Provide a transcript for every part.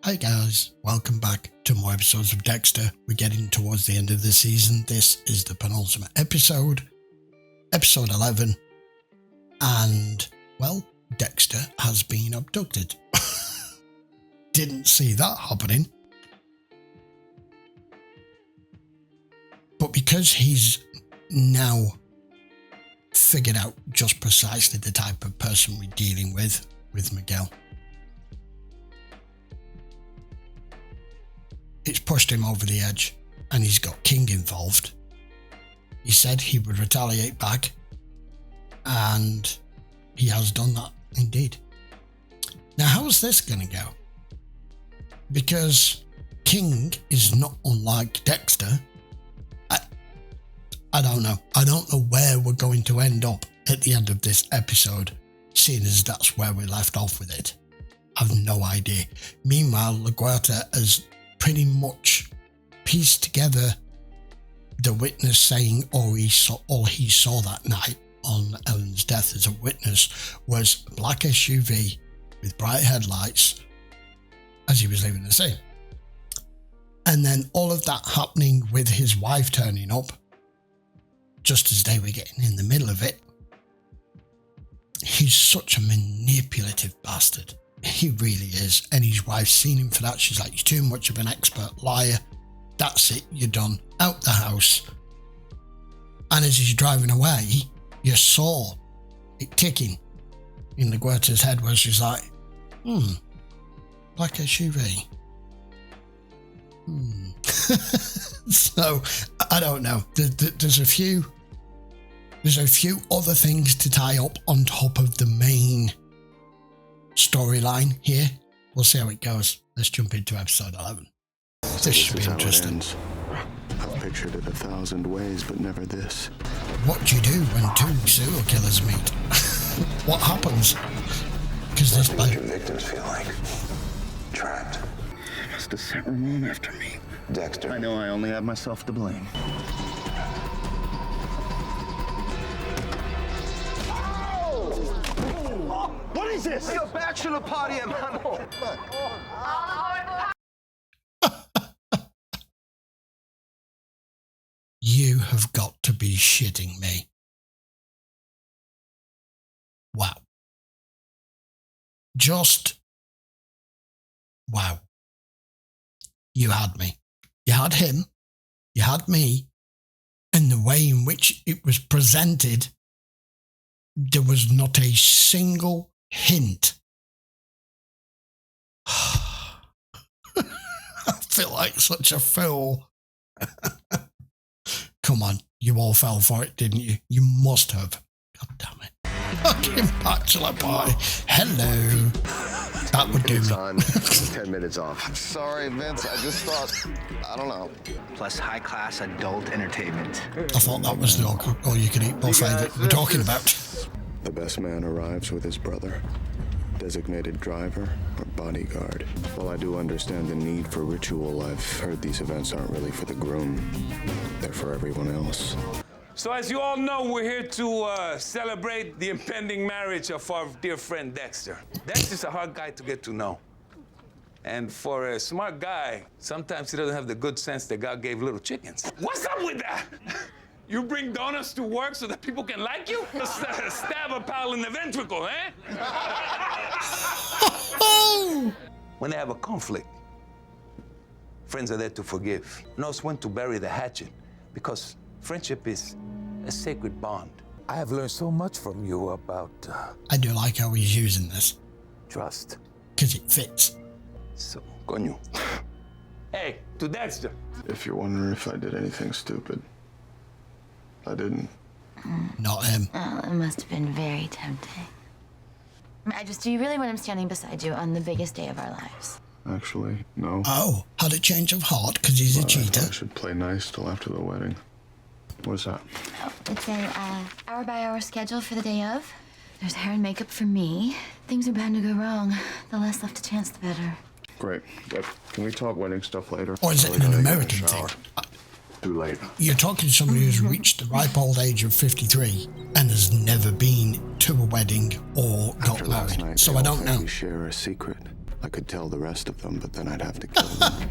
Hi guys, welcome back to more episodes of Dexter. We're getting towards the end of the season. This is the penultimate episode 11. And, well, Dexter has been abducted. Didn't see that happening. But because he's now figured out just precisely the type of person we're dealing with Miguel, it's pushed him over the edge, and he's got King involved. He said he would retaliate back, and he has done that indeed. Now, how's this going to go? Because King is not unlike Dexter. I don't know. I don't know where we're going to end up at the end of this episode, seeing as that's where we left off with it. I've no idea. Meanwhile, LaGuerta has pretty much pieced together the witness saying all he saw that night on Ellen's death as a witness was a black SUV with bright headlights as he was leaving the scene. And then all of that happening with his wife turning up just as they were getting in the middle of it. He's such a manipulative bastard. He really is. And his wife's seen him for that. She's like, you're too much of an expert liar. That's it. You're done. Out the house. And as he's driving away, you saw it ticking in LaGuerta's head where she's like, black SUV. So, I don't know. There's a few other things to tie up on top of the main storyline here. We'll see how it goes. Let's jump into episode 11. This should be interesting. I've pictured it 1,000 ways, but never this. What do you do when two serial killers meet? What happens? Because this what your victims feel like. Trapped. They must have sent Ramon after me. Dexter. I know I only have myself to blame. What is this? It's a bachelor party at my home. You have got to be shitting me. Wow. Just wow. You had me. You had him. You had me. And the way in which it was presented, there was not a single hint. I feel like such a fool. Come on, you all fell for it, didn't you? You must have. God damn it. Fucking bachelor party. Hello. That would do It's me. on. 10 minutes off. Sorry, Vince. I just thought, I don't know. Plus high-class adult entertainment. I thought that was the all-you-can-eat buffet that we're talking about. The best man arrives with his brother, designated driver or bodyguard. While I do understand the need for ritual, I've heard these events aren't really for the groom. They're for everyone else. So as you all know, we're here to celebrate the impending marriage of our dear friend Dexter. Dexter's a hard guy to get to know. And for a smart guy, sometimes he doesn't have the good sense that God gave little chickens. What's up with that? You bring donuts to work so that people can like you? Stab a pal in the ventricle, eh? When they have a conflict, friends are there to forgive. Knows when to bury the hatchet, because friendship is a sacred bond. I have learned so much from you about I do like how he's using this, trust. because it fits. So, coño. Hey, to Dexter. If you're wondering if I did anything stupid, I didn't. Not him. Oh, it must have been very tempting. Do you really want him standing beside you on the biggest day of our lives? Actually, no. Oh, had a change of heart because he's a But I thought cheater. I should play nice till after the wedding. What's that? Oh, it's an hour-by-hour schedule for the day of. There's hair and makeup for me. Things are bound to go wrong. The less left to chance, the better. Great. But can we talk wedding stuff later? Or is it Really an gotta get in the American shower. thing? Too late. You're talking to somebody who's reached the ripe old age of 53 and has never been to a wedding or got After last married. night, So they I all don't think know. we share a secret. I could tell the rest of them, but then I'd have to kill them.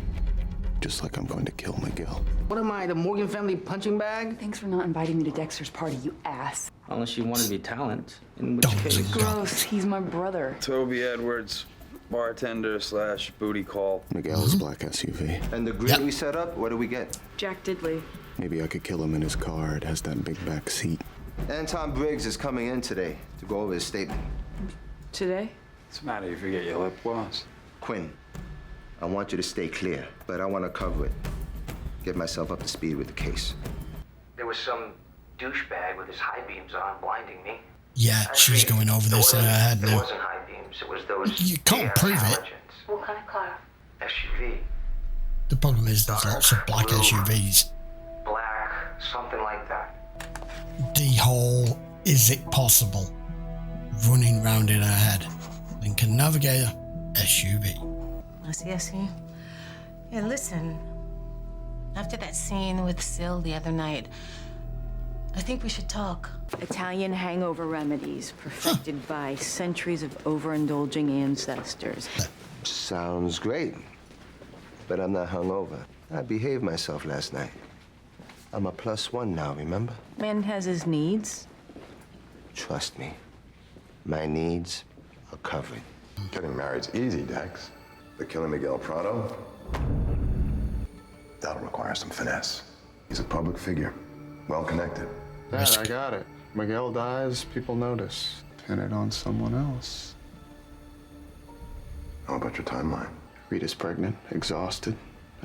Just like I'm going to kill Miguel. What am I, the Morgan family punching bag? Thanks for not inviting me to Dexter's party, you ass. Unless you want to be talent, in which Don't case... do that. Gross, he's my brother. Toby Edwards, bartender / booty call. Miguel's black SUV. And the grid we set up, what do we get? Jack Diddley. Maybe I could kill him in his car. It has that big back seat. Anton Briggs is coming in today to go over his statement. Today? What's the matter? You forget your lip gloss? Quinn, I want you to stay clear, but I want to cover it. Get myself up to speed with the case. There was some douchebag with his high beams on, blinding me. Yeah, she's going over this in her head It now. wasn't high beams, it was those... You can't prove it. What kind of car? SUV. The problem is there's lots of black SUVs. Black, something like that. The whole is it possible running round in her head. Lincoln Navigator SUV. I see. Yeah, listen. After that scene with Syl the other night, I think we should talk. Italian hangover remedies perfected by centuries of overindulging ancestors. Sounds great, but I'm not hungover. I behaved myself last night. I'm a +1 now, remember? Man has his needs. Trust me, my needs are covered. Getting married's easy, Dex. But killing Miguel Prado? That'll require some finesse. He's a public figure, well-connected. Dad, I got it. Miguel dies, people notice. Pin it on someone else. How about your timeline? Rita's pregnant, exhausted.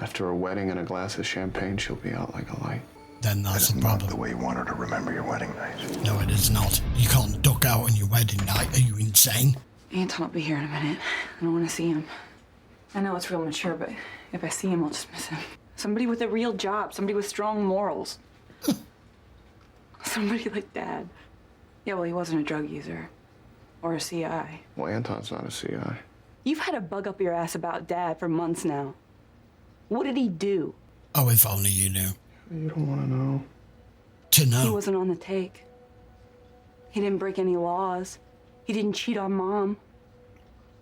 After a wedding and a glass of champagne, she'll be out like a light. Then that's the Not problem. the way you want her to remember your wedding night. No, it is not. You can't duck out on your wedding night. Are you insane? Anton will be here in a minute. I don't want to see him. I know it's real mature, but if I see him, I'll just miss him. Somebody with a real job, somebody with strong morals. Somebody like Dad. Yeah, well, he wasn't a drug user. Or a CI. Well, Anton's not a CI. You've had a bug up your ass about Dad for months now. What did he do? Oh, if only you knew. You don't want to know. To He know. wasn't on the take. He didn't break any laws. He didn't cheat on Mom.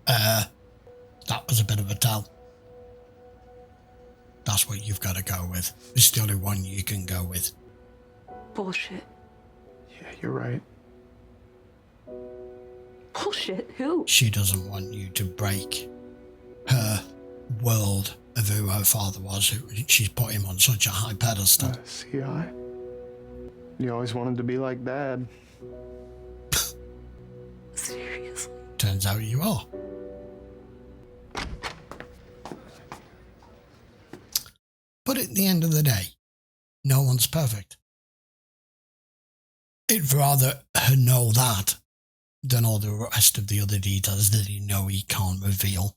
That was a bit of a tell. That's what you've got to go with. It's the only one you can go with. Bullshit. Yeah, you're right. Bullshit? Who? She doesn't want you to break her world of who her father was. She's put him on such a high pedestal. CI? You always wanted to be like Dad. Seriously? Turns out you are. But at the end of the day, no one's perfect. It'd rather her know that than all the rest of the other details that he can't reveal.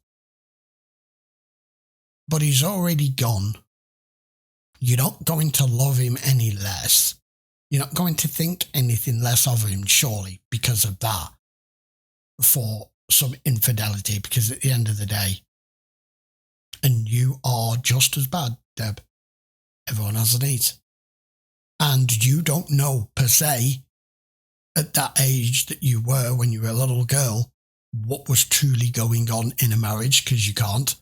But he's already gone. You're not going to love him any less. You're not going to think anything less of him, surely, because of that. For some infidelity, because at the end of the day, and you are just as bad, Deb. Everyone has a need. And you don't know, per se, at that age that you were when you were a little girl, what was truly going on in a marriage, because you can't.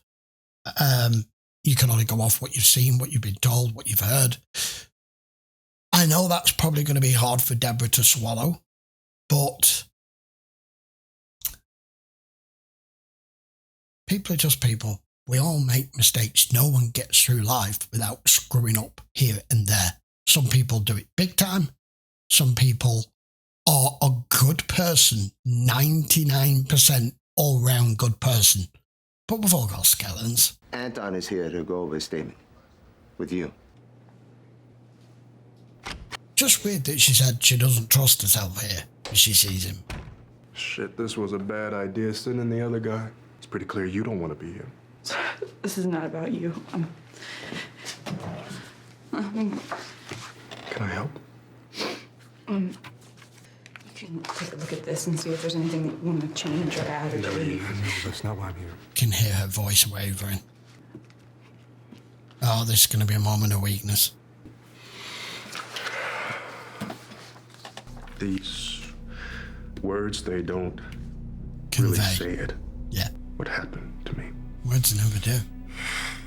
You can only go off what you've seen, what you've been told, what you've heard. I know that's probably going to be hard for Deborah to swallow, but people are just people. We all make mistakes. No one gets through life without screwing up here and there. Some people do it big time. Some people are a good person, 99% all-round good person. But we've all got skeletons. Anton is here to go over his statement. With you. Just weird that she said she doesn't trust herself here when she sees him. Shit, this was a bad idea. Sending the other guy. It's pretty clear you don't want to be here. This is not about you. Can I help? You can take a look at this and see if there's anything that you want to change or add or delete. No, that's not why I'm here. Can hear her voice wavering. Oh, this is going to be a moment of weakness. These words, they don't Convey. really say it. Yeah. What happened? to me. Words never do.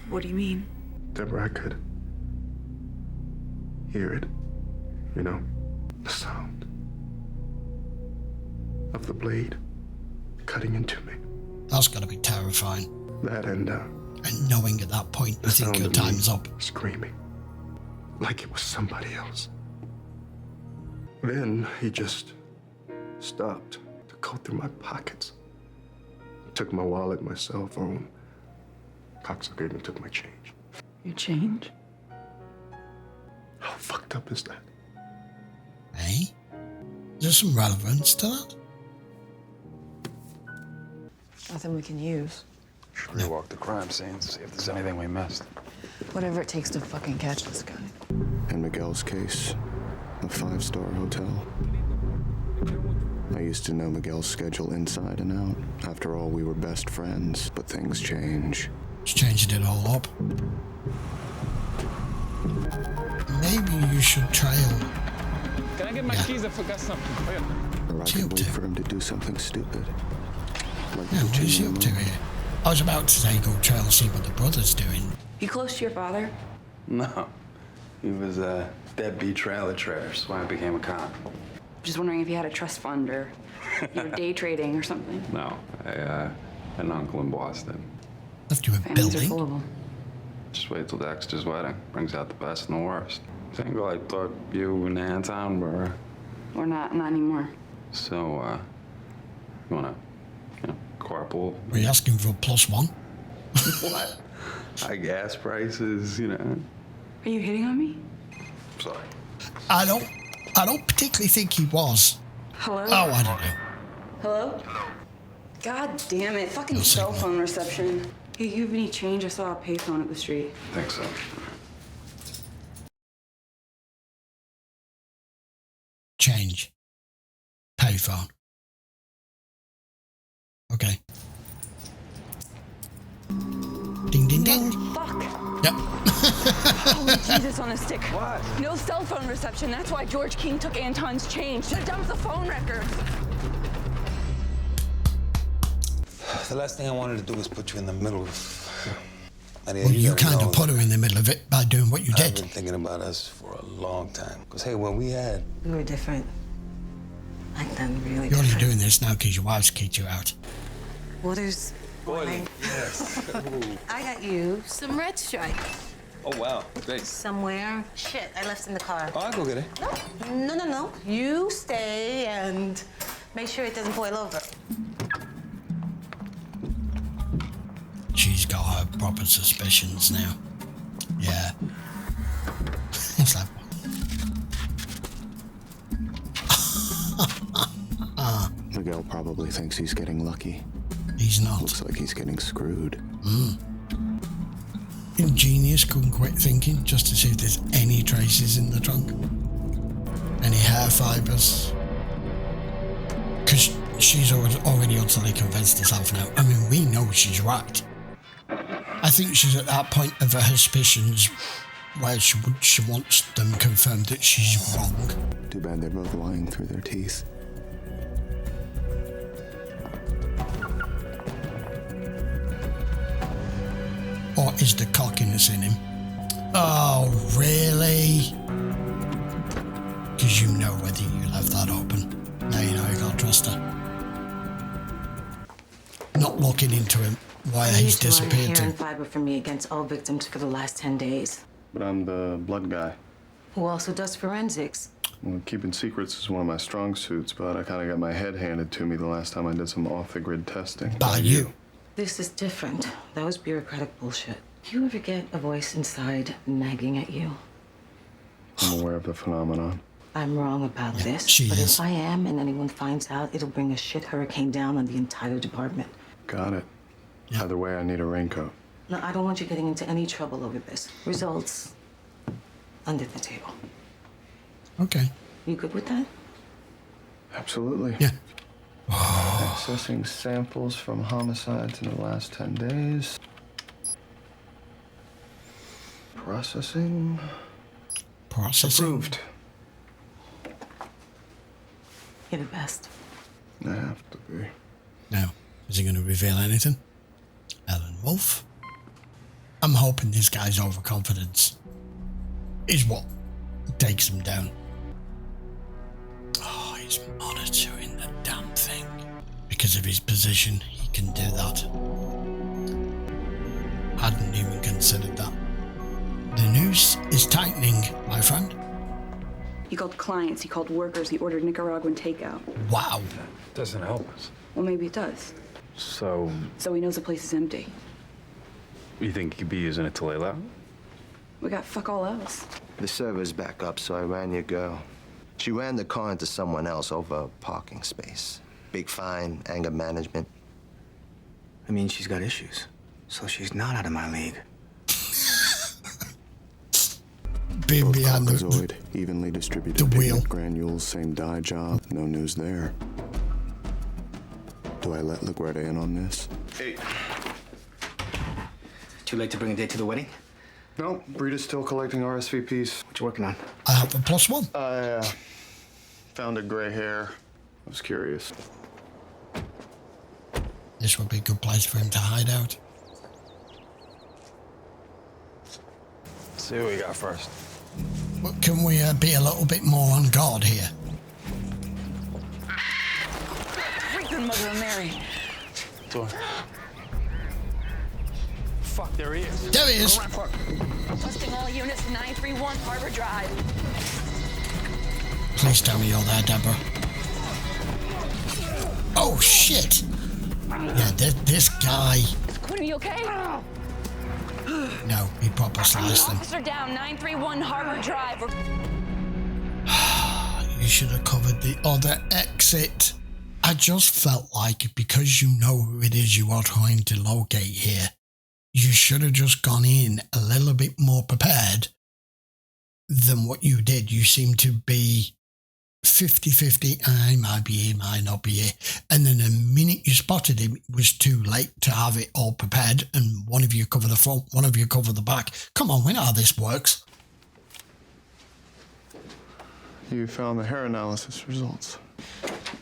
What do you mean? Deborah, I could hear it. You know, the sound of the blade cutting into me. That's got to be terrifying. That and knowing at that point you think your time's up. Screaming like it was somebody else. Then he just stopped to go through my pockets. Took my wallet, my cell phone. Cocksucker even took my change. Your change? How fucked up is that? Hey? Is there some relevance to that? Nothing we can use. Should rewalk the crime scene, see if there's anything we missed. Whatever it takes to fucking catch this guy. In Miguel's case, a 5-star hotel. I used to know Miguel's schedule inside and out. After all, we were best friends, but things change. It's changed it all up. Maybe you should trail. Can I get my keys? I forgot something. Or I could wait for him to do something stupid. Like Yeah, what is he up to here? I was about to say go trail and see what the brother's doing. You close to your father? No. He was a deadbeat trailer trader. That's why I became a cop. Just wondering if you had a trust fund or you were day trading or something. No, I had an uncle in Boston. Left you a Families are building? full of them. Just wait till Dexter's wedding. Brings out the best and the worst. Single, I thought you and Anton were... Or not anymore. So, you wanna, carpool? Were you asking for a +1? What? High gas prices, Are you hitting on me? Sorry. I don't particularly think he was. Hello? Oh, I don't know. Hello? God damn it. Fucking No cell signal. phone reception. Hey, you have any change? I saw a payphone up the street. Think so. Change. Payphone. Okay. Ding, ding, ding. Fuck. Yep. Holy Jesus on a stick. What? No cell phone reception. That's why George King took Anton's change. Should have dumped the phone records. The last thing I wanted to do was put you in the middle of... Well, you kind of put her in the middle of it by doing what you I've did. been thinking about us for a long time. Because, hey, when we had... We were different. Back then, really You're only different. doing this now because your wife's kicked you out. Waters. Boiling. Yes. I got you some red stripe. Oh, wow. Great. Somewhere. Shit, I left it in the car. Oh, I'll go get it. No. You stay and make sure it doesn't boil over. She's got her proper suspicions now. Yeah. It's like... Miguel probably thinks he's getting lucky. He's not. Looks like he's getting screwed. Ingenious, couldn't quit thinking just to see if there's any traces in the trunk. Any hair fibres. Because she's already utterly convinced herself now. I mean, we know she's right. I think she's at that point of her suspicions where she wants them confirmed that she's wrong. Too bad they're both lying through their teeth. Or is the cockiness in him? Oh, really? Because you know whether you left that open. Now you know you can't trust her. Not looking into him, why he's disappeared hair and to. fiber from me against all victims for the last 10 days. But I'm the blood guy. Who also does forensics? Well, keeping secrets is one of my strong suits, but I kind of got my head handed to me the last time I did some off-the-grid testing. By you. This is different. That was bureaucratic bullshit. Do you ever get a voice inside nagging at you? I'm aware of the phenomenon. I'm wrong about this, she but is. if I am and anyone finds out, it'll bring a shit hurricane down on the entire department. Got it. Either way, I need a raincoat. No, I don't want you getting into any trouble over this. Results under the table. Okay. You good with that? Absolutely. Yeah. Accessing samples from homicides in the last 10 days. Processing. Approved. You're the best. I have to be. Now, is he going to reveal anything? Wolf? I'm hoping this guy's overconfidence is what takes him down. Oh, he's monitoring the damn thing. Because of his position, he can do that. Hadn't even considered that. The noose is tightening, my friend. He called clients, he called workers, he ordered Nicaraguan takeout. Wow. Doesn't help us. Well, maybe it does. So, So he knows the place is empty. you think he could be using it to lay low? We got fuck all else. The server's back up, so I ran your girl. She ran the car into someone else over a parking space. Big fine, anger management. I mean, she's got issues, so she's not out of my league. Being behind Caucasoid, evenly distributed the wheel. pigment granules, same dye job. No news there. Do I let LaGuardia in on this? Hey. Too late to bring a date to the wedding? No, Rita's still collecting RSVPs. What you working on? I have a +1. I found a gray hair. I was curious. This would be a good place for him to hide out. See what we got first. But can we be a little bit more on guard here? Freaking Mother of Mary. Door. Fuck, there he is. There he is. Busting all units 931 Harbor Drive. Please tell me you're there, Deborah. Oh, shit. Yeah, this guy. Quinn, are you okay? No, he proper sliced him. Officer down, 931 Harbor Drive. You should have covered the other exit. I just felt like because you know who it is you are trying to locate here, you should have just gone in a little bit more prepared than what you did. You seem to be 50-50. I might be here, might not be here. And then the minute you spotted him, it was too late to have it all prepared. And one of you cover the front, one of you cover the back. Come on, we know how this works. You found the hair analysis results.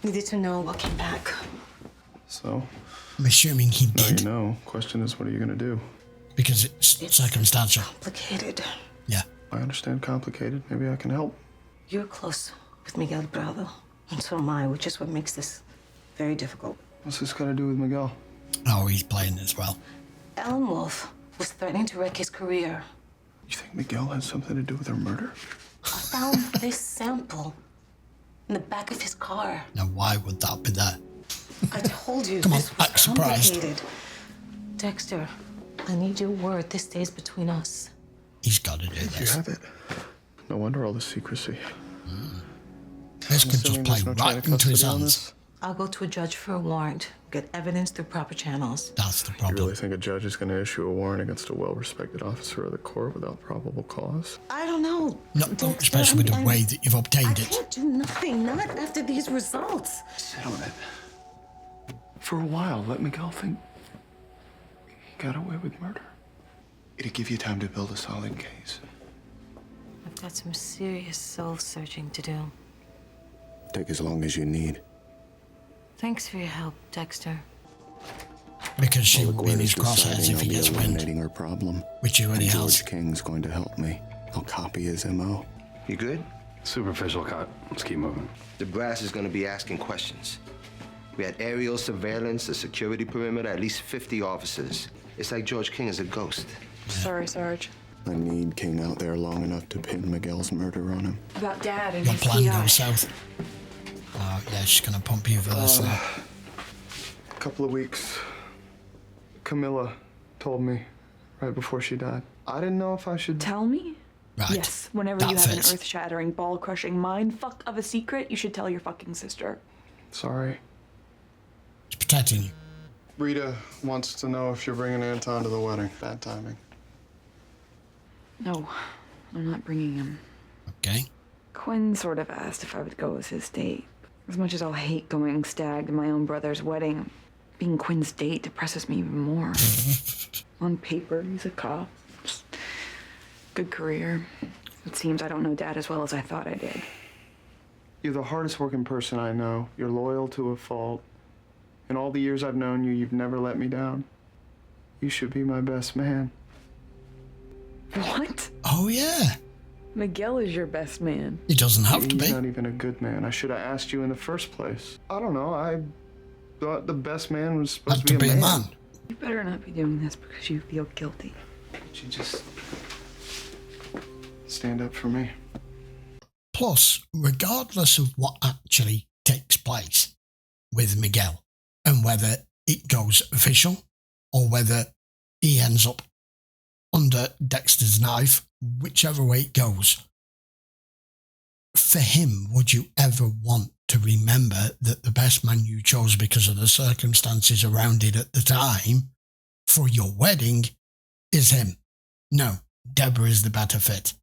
Needed to know what came back. So? I'm assuming he Now did. you know. Question is, what are you going to do? Because it's circumstantial. Complicated. Yeah. I understand complicated. Maybe I can help. You're close with Miguel Bravo, and so am I, which is what makes this very difficult. What's this got to do with Miguel? Oh, he's playing as well. Alan Wolf was threatening to wreck his career. You think Miguel had something to do with her murder? I found this sample in the back of his car. Now, why would that be there? I told you Come on, this was act surprised. complicated. Dexter, I need your word. This stays between us. He's got to do You this. have it. No wonder all the secrecy. This could just assuming play there's no chain right of into his custody on hands. this? I'll go to a judge for a warrant. Get evidence through proper channels. That's the You problem. really think a judge is going to issue a warrant against a well-respected officer of the court without probable cause? I don't know. No, Dexter, especially with the I'm- way that you've I obtained it. can't do nothing, not after these results. Sit on it. For a while, let Miguel think he got away with murder. It'll give you time to build a solid case. I've got some serious soul-searching to do. Take as long as you need. Thanks for your help, Dexter. Because she will be in his LaGuardia's crosshairs deciding if he I'll be gets wind, eliminating her problem. which he already And has. George King's going to help me. I'll copy his MO. You good? Superficial cut. Let's keep moving. The brass is gonna be asking questions. We had aerial surveillance, a security perimeter, at least 50 officers. It's like George King is a ghost. Sorry, Sarge. I need King out there long enough to pin Miguel's murder on him. About Dad and Your his plan PI. goes south. Oh, yeah, she's going to pump you for this now. A couple of weeks. Camilla told me right before she died. I didn't know if I should Tell me? Right. Yes, whenever That you have fits. an earth-shattering, ball-crushing mind fuck of a secret, you should tell your fucking sister. Sorry. It's protecting you. Rita wants to know if you're bringing Anton to the wedding. Bad timing. No, I'm not bringing him. Okay. Quinn sort of asked if I would go as his date. As much as I'll hate going stag to my own brother's wedding, being Quinn's date depresses me even more. On paper, he's a cop. Good career. It seems I don't know Dad as well as I thought I did. You're the hardest working person I know. You're loyal to a fault. In all the years I've known you, you've never let me down. You should be my best man. What? Oh, yeah. Miguel is your best man. He doesn't have to be. He's not even a good man. I should have asked you in the first place. I don't know. I thought the best man was supposed to be a man. You better not be doing this because you feel guilty. Would you just stand up for me? Plus, regardless of what actually takes place with Miguel and whether it goes official or whether he ends up under Dexter's knife, whichever way it goes, for him, would you ever want to remember that the best man you chose because of the circumstances around it at the time for your wedding is him? No, Deborah is the better fit.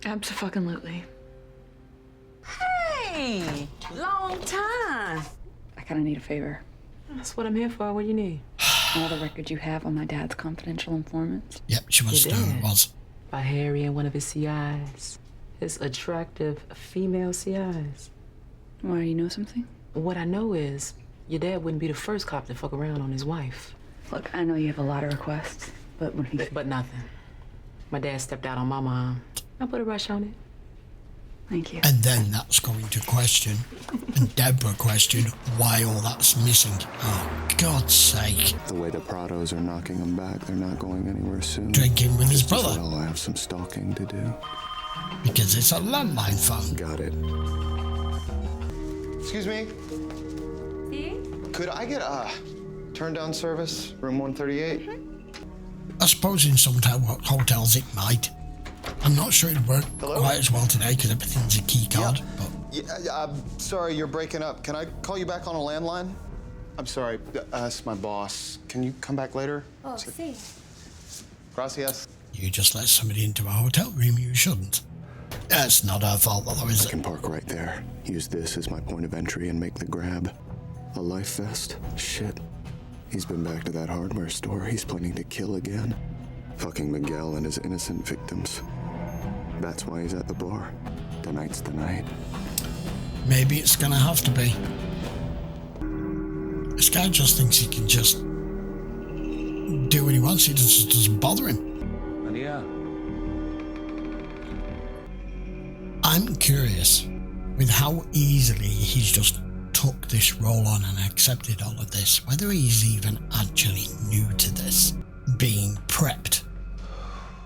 Abso-fucking-lutely. Hey, long time. I kind of need a favor. That's what I'm here for. What do you need? All the records you have on my dad's confidential informants. Yep, she wants to know who it was. By Harry and one of his CIs. His attractive female CIs. Why, you know something? What I know is your dad wouldn't be the first cop to fuck around on his wife. Look, I know you have a lot of requests, but when he... But nothing. My dad stepped out on my mom. I put a rush on it. Thank you. And then that's going to question, and Deborah questioned why all that's missing. Oh, God's sake. The way the Prados are knocking him back, they're not going anywhere soon. Drinking with his brother. Well, I have some stalking to do. Because it's a landline phone. Got it. Excuse me? Could I get a turn-down service, room 138? I suppose in some hotels it might. I'm not sure it'd work quite as well today because everything's a key card. But Yeah, I'm sorry, you're breaking up. Can I call you back on a landline? I'm sorry, it's my boss. Can you come back later? Oh, see. Gracias. you just let somebody into a hotel room you shouldn't. It's not our fault, though, is it? I can park right there. Use this as my point of entry and make the grab. A life vest? Shit. He's been back to that hardware store. He's planning to kill again. Fucking Miguel and his innocent victims. That's why he's at the bar. Tonight's the night. Maybe it's gonna have to be. This guy just thinks he can just do what he wants. It just doesn't bother him. Yeah. I'm curious with how easily he's just took this role on and accepted all of this, whether he's even actually new to this, being prepped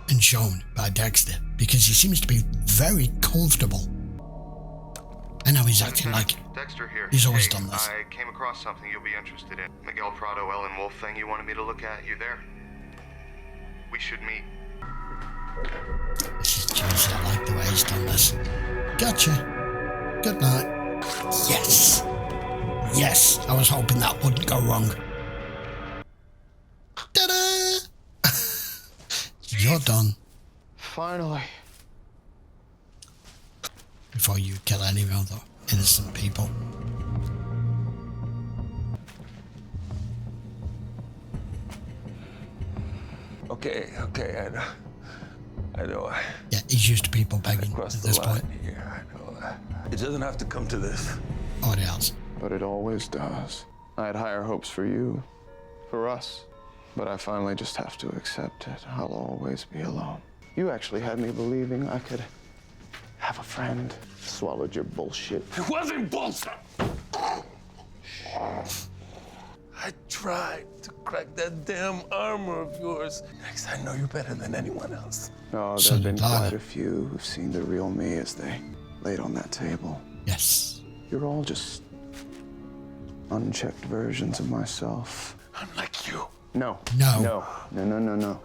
and shown by Dexter, because he seems to be very comfortable. I know he's acting like Dexter here. he's always done this. I came across something you'll be interested in. Miguel Prado, Ellen Wolf thing you wanted me to look at. You there? We should meet. This is juicy. I like the way he's done this. Gotcha. Good night. Yes. Yes. I was hoping that wouldn't go wrong. Ta-da! You're done. Finally. Before you kill any other innocent people. Okay, I know. Yeah, he's used to people begging at this point. Here, I know. It doesn't have to come to this. Oh, it has. But it always does. I had higher hopes for you, for us. But I finally just have to accept it. I'll always be alone. You actually had me believing I could have a friend. Swallowed your bullshit. It wasn't bullshit! I tried to crack that damn armor of yours. Next, I know you better than anyone else. No, there have been quite a few who've seen the real me as they laid on that table. Yes. You're all just unchecked versions of myself. I'm like you. No. No. No.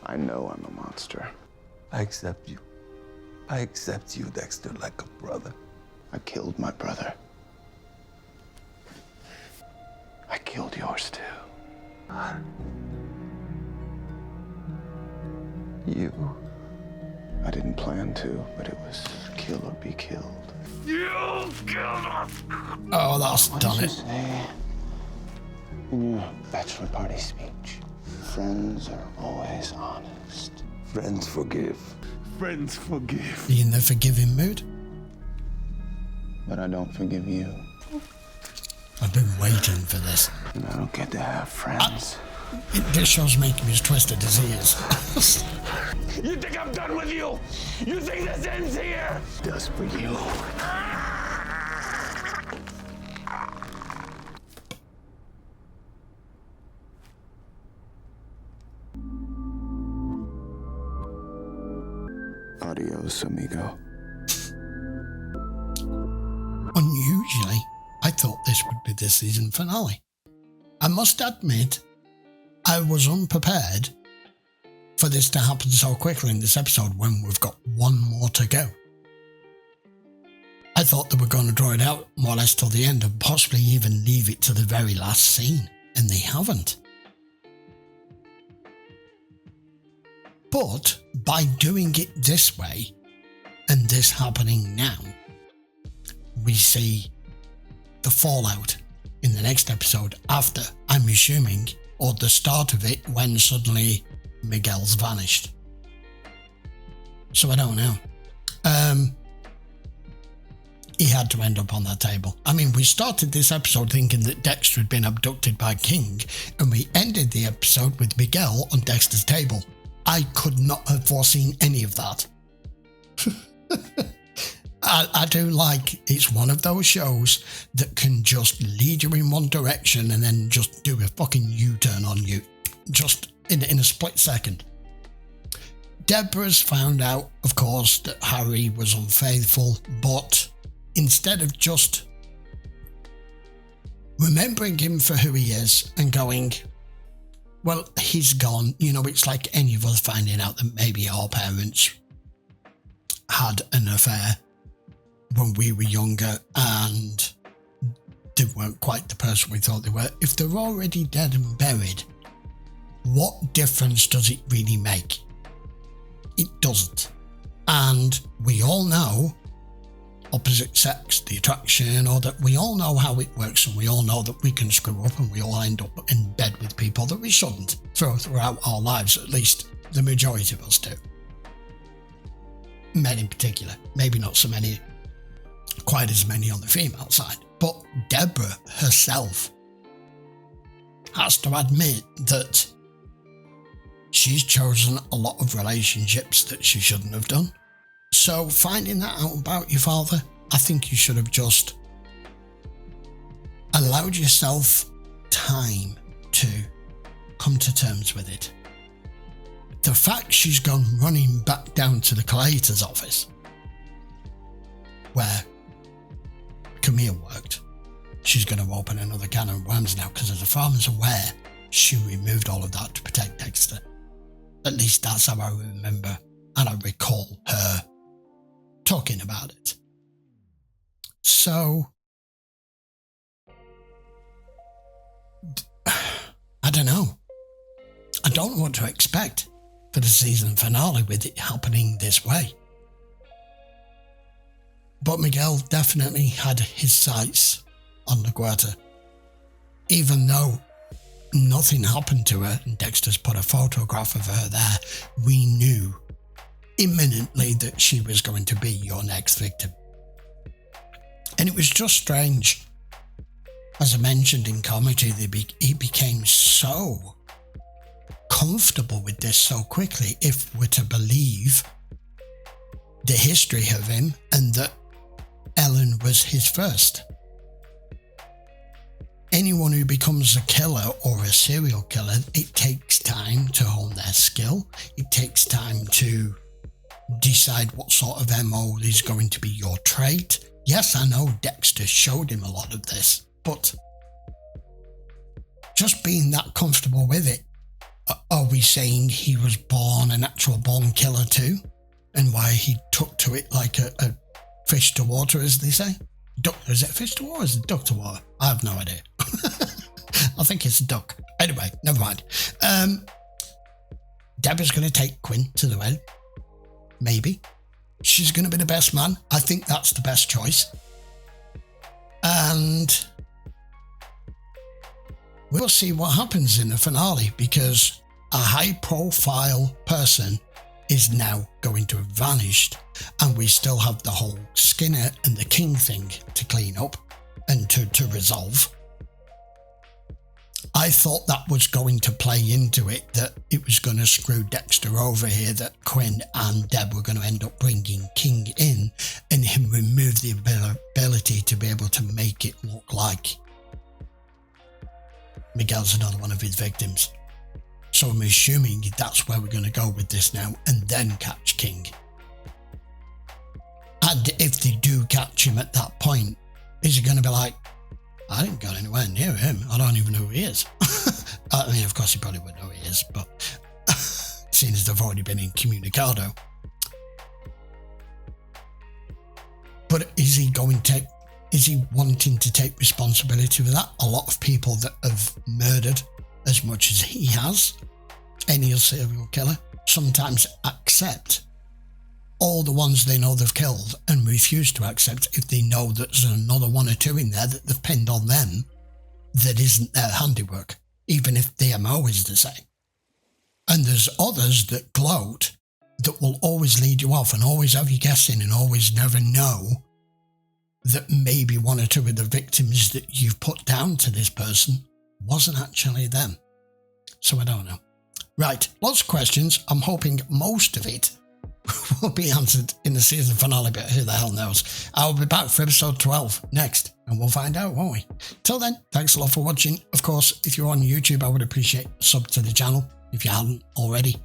I know I'm a monster. I accept you. I accept you, Dexter, like a brother. I killed my brother. I killed yours too. You. I didn't plan to, but it was kill or be killed. You killed us! Oh, that's done it. Say in your bachelor party speech, friends are always honest. Friends forgive. Friends forgive. Are you in the forgiving mood? But I don't forgive you. I've been waiting for this. And I don't get to have friends. This show's making me as twisted as he is. You think I'm done with you? You think this ends here? Just for you. Adios, amigo. Unusually, I thought this would be the season finale. I must admit, I was unprepared for this to happen so quickly in this episode when we've got one more to go. I thought they were going to draw it out more or less till the end and possibly even leave it to the very last scene, and they haven't. But by doing it this way, and this happening now, we see the fallout in the next episode after, I'm assuming, or the start of it when suddenly Miguel's vanished. So I don't know. He had to end up on that table. I mean, we started this episode thinking that Dexter had been abducted by King, and we ended the episode with Miguel on Dexter's table. I could not have foreseen any of that. I do like it's one of those shows that can just lead you in one direction and then just do a fucking U-turn on you, just in a split second. Deborah's found out, of course, that Harry was unfaithful, but instead of just remembering him for who he is and going, well, he's gone. You know, it's like any of us finding out that maybe our parents had an affair when we were younger and they weren't quite the person we thought they were. If they're already dead and buried, what difference does it really make? It doesn't. And we all know opposite sex, the attraction, or that we all know how it works, and we all know that we can screw up and we all end up in bed with people that we shouldn't throughout our lives. At least the majority of us do. Men in particular, maybe not so many, quite as many on the female side, but Deborah herself has to admit that she's chosen a lot of relationships that she shouldn't have done. So finding that out about your father, I think you should have just allowed yourself time to come to terms with it. The fact she's gone running back down to the collator's office, where Camille worked, she's going to open another can of worms now, because as far as I'm aware, she removed all of that to protect Dexter. At least that's how I remember and I recall her talking about it. So, I don't know. I don't know what to expect for the season finale with it happening this way. But Miguel definitely had his sights on LaGuerta. Even though nothing happened to her and Dexter's put a photograph of her there, we knew imminently that she was going to be your next victim. And it was just strange. As I mentioned in comedy, he became so comfortable with this so quickly, if we're to believe the history of him and that Ellen was his first. Anyone who becomes a killer or a serial killer, it takes time to hone their skill. It takes time to decide what sort of MO is going to be your trait. Yes, I know Dexter showed him a lot of this, but just being that comfortable with it, are we saying he was born a natural born killer too? And why he took to it like a fish to water, as they say? Is it fish to water or is it duck to water? I have no idea. I think it's a duck. Anyway, never mind. Deborah's going to take Quinn to the wedding. Maybe. She's going to be the best man. I think that's the best choice. And we'll see what happens in the finale, because a high-profile person is now going to have vanished, and we still have the whole Skinner and the King thing to clean up and to resolve. I thought that was going to play into it, that it was going to screw Dexter over here, that Quinn and Deb were going to end up bringing King in and him remove the ability to be able to make it look like Miguel's another one of his victims. So I'm assuming that's where we're going to go with this now, and then catch King. And if they do catch him at that point, is he going to be like, I didn't go anywhere near him, I don't even know who he is? I mean, of course he probably wouldn't know who he is, but seeing as they've already been incommunicado. But is he wanting to take responsibility for that? A lot of people that have murdered as much as he has, any serial killer, sometimes accept all the ones they know they've killed and refuse to accept if they know that there's another one or two in there that they've pinned on them that isn't their handiwork, even if the MO is the same. And there's others that gloat that will always lead you off and always have you guessing and always never know that maybe one or two of the victims that you've put down to this person wasn't actually them. So I don't know. Right, lots of questions. I'm hoping most of it will be answered in the season finale, but who the hell knows. I'll be back for episode 12 next, and we'll find out, won't we? Till then, thanks a lot for watching. Of course, if you're on YouTube, I would appreciate a sub to the channel if you hadn't already.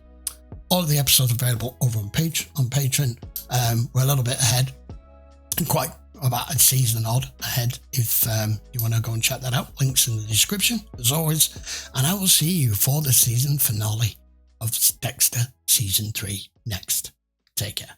All of the episodes available over on Patreon. We're a little bit ahead, and quite about a season odd ahead if you want to go and check that out. Links in the description, as always. And I will see you for the season finale of Dexter Season 3 next. Take care.